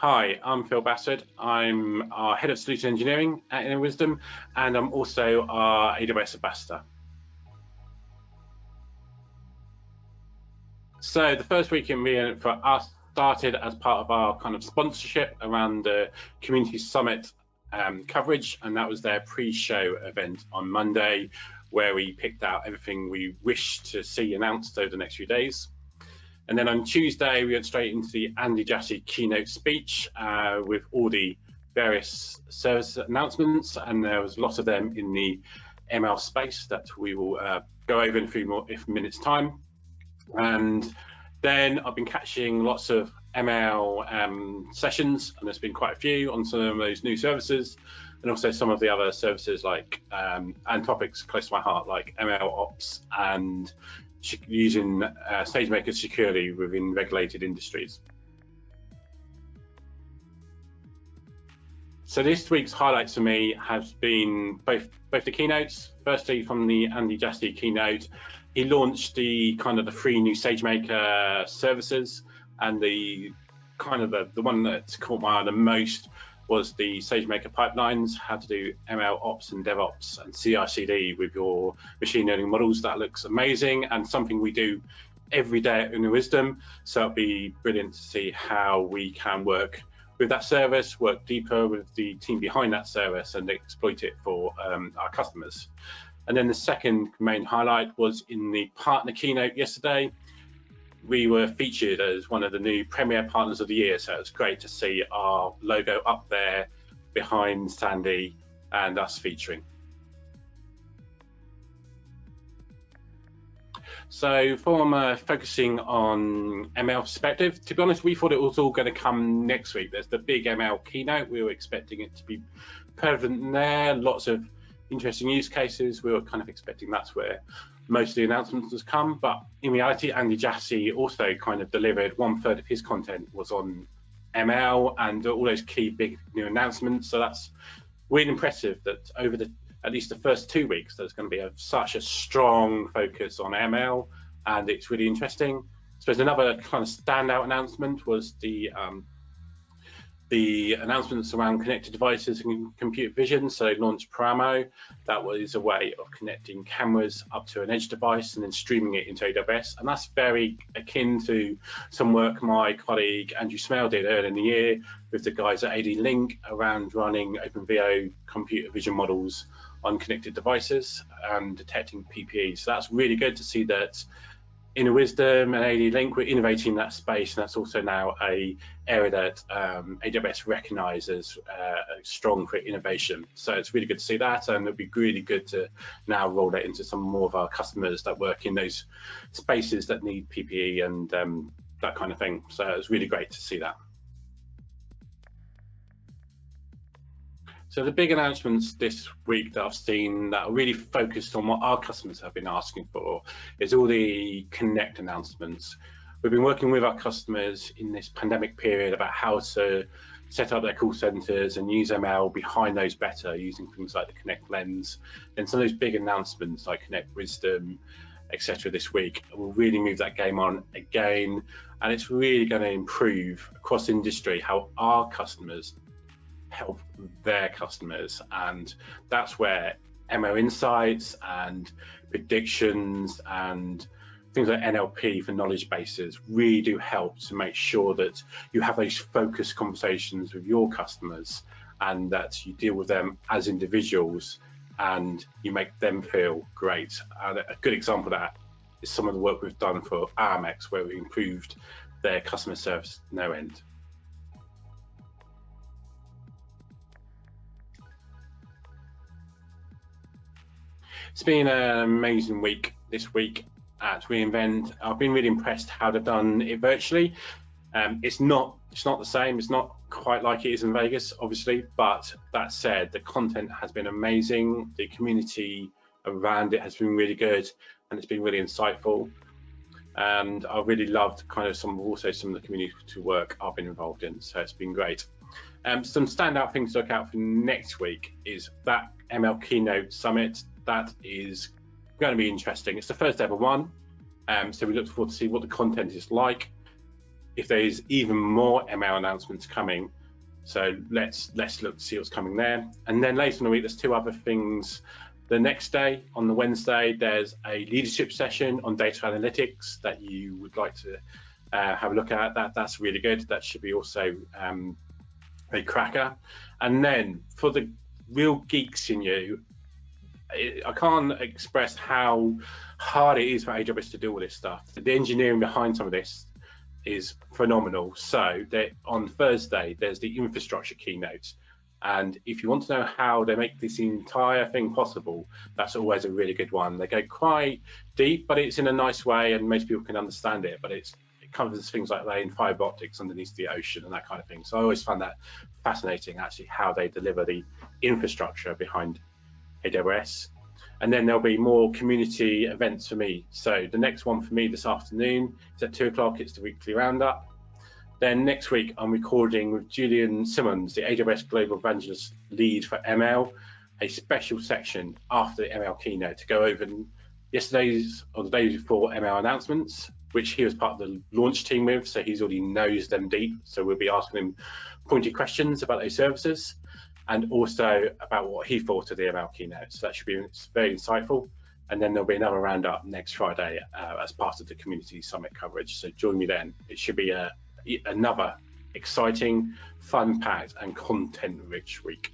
Hi, I'm Phil Basford. I'm our Head of Solution Engineering at Inner Wisdom, and I'm also our AWS Ambassador. So the first week in Rio for us started as part of our kind of sponsorship around the Community Summit coverage, and that was their pre-show event on Monday, where we picked out everything we wish to see announced over the next few days. And then on Tuesday, we went straight into the Andy Jassy keynote speech with all the various service announcements, and there was lots of them in the ML space that we will go over in a few more minutes time. And then I've been catching lots of ML sessions, and there's been quite a few on some of those new services, and also some of the other services like and topics close to my heart, like ML Ops and using SageMaker securely within regulated industries. So this week's highlights for me have been both the keynotes. Firstly, from the Andy Jassy keynote, he launched the free new SageMaker services, and the one that caught my eye the most was the SageMaker pipelines, how to do ML Ops and DevOps and CI/CD with your machine learning models. That looks amazing and something we do every day at Inner Wisdom. So it'll be brilliant to see how we can work with that service, work deeper with the team behind that service and exploit it for our customers. And then the second main highlight was in the partner keynote yesterday. We were featured as one of the new Premier Partners of the Year, so it was great to see our logo up there behind Sandy and us featuring. So from focusing on ML perspective, to be honest, we thought it was all going to come next week. There's the big ML keynote. We were expecting it to be prevalent there, lots of interesting use cases. We were kind of expecting that's where most of the announcements has come, but in reality, Andy Jassy also kind of delivered 1/3 of his content was on ML and all those key big new announcements. So that's really impressive that over at least the first 2 weeks, there's going to be such a strong focus on ML, and it's really interesting. I suppose another kind of standout announcement was the announcements around connected devices and computer vision. So they launched Paramo. That was a way of connecting cameras up to an edge device and then streaming it into AWS. And that's very akin to some work my colleague Andrew Smale did earlier in the year with the guys at AD Link around running OpenVO computer vision models on connected devices and detecting PPE. So that's really good to see that Inner Wisdom and AD Link, we're innovating that space, and that's also now a area that AWS recognises strong for innovation. So it's really good to see that, and it'll be really good to now roll that into some more of our customers that work in those spaces that need PPE and that kind of thing. So it's really great to see that. So the big announcements this week that I've seen that are really focused on what our customers have been asking for is all the Connect announcements. We've been working with our customers in this pandemic period about how to set up their call centers and use ML behind those better, using things like the Connect Lens. And some of those big announcements like Connect Wisdom, etc. this week will really move that game on again. And it's really going to improve across industry how our customers help their customers, and that's where ML insights and predictions and things like NLP for knowledge bases really do help to make sure that you have those focused conversations with your customers and that you deal with them as individuals and you make them feel great. And a good example of that is some of the work we've done for Amex, where we improved their customer service no end. It's been an amazing week this week at reInvent. I've been really impressed how they've done it virtually. It's not the same. It's not quite like it is in Vegas, obviously. But that said, the content has been amazing. The community around it has been really good, and it's been really insightful. And I really loved some of the community work I've been involved in. So it's been great. Some standout things to look out for next week is that ML Keynote Summit. That is going to be interesting. It's the first ever one, so we look forward to see what the content is like. if there's even more ML announcements coming. So let's look to see what's coming there. And then later in the week, there's 2 other things. The next day, on the Wednesday, there's a leadership session on data analytics that you would like to have a look at. That's really good. That should be also a cracker. And then for the real geeks in you, I can't express how hard it is for AWS to do all this stuff. The engineering behind some of this is phenomenal. So on Thursday, there's the infrastructure keynote. And if you want to know how they make this entire thing possible, that's always a really good one. They go quite deep, but it's in a nice way, and most people can understand it. But it covers things like laying fiber optics underneath the ocean and that kind of thing. So I always find that fascinating, actually, how they deliver the infrastructure behind AWS. And then there'll be more community events for me. So the next one for me this afternoon is at 2 o'clock. It's the weekly roundup. Then next week, I'm recording with Julian Simmons, the AWS Global Evangelist Lead for ML, a special section after the ML keynote to go over yesterday's or the day before ML announcements, which he was part of the launch team with, so he's already knows them deep. So we'll be asking him pointed questions about those services, and also about what he thought of the ML keynote. So that should be very insightful. And then there'll be another roundup next Friday as part of the Community Summit coverage. So join me then. It should be another exciting, fun-packed and content-rich week.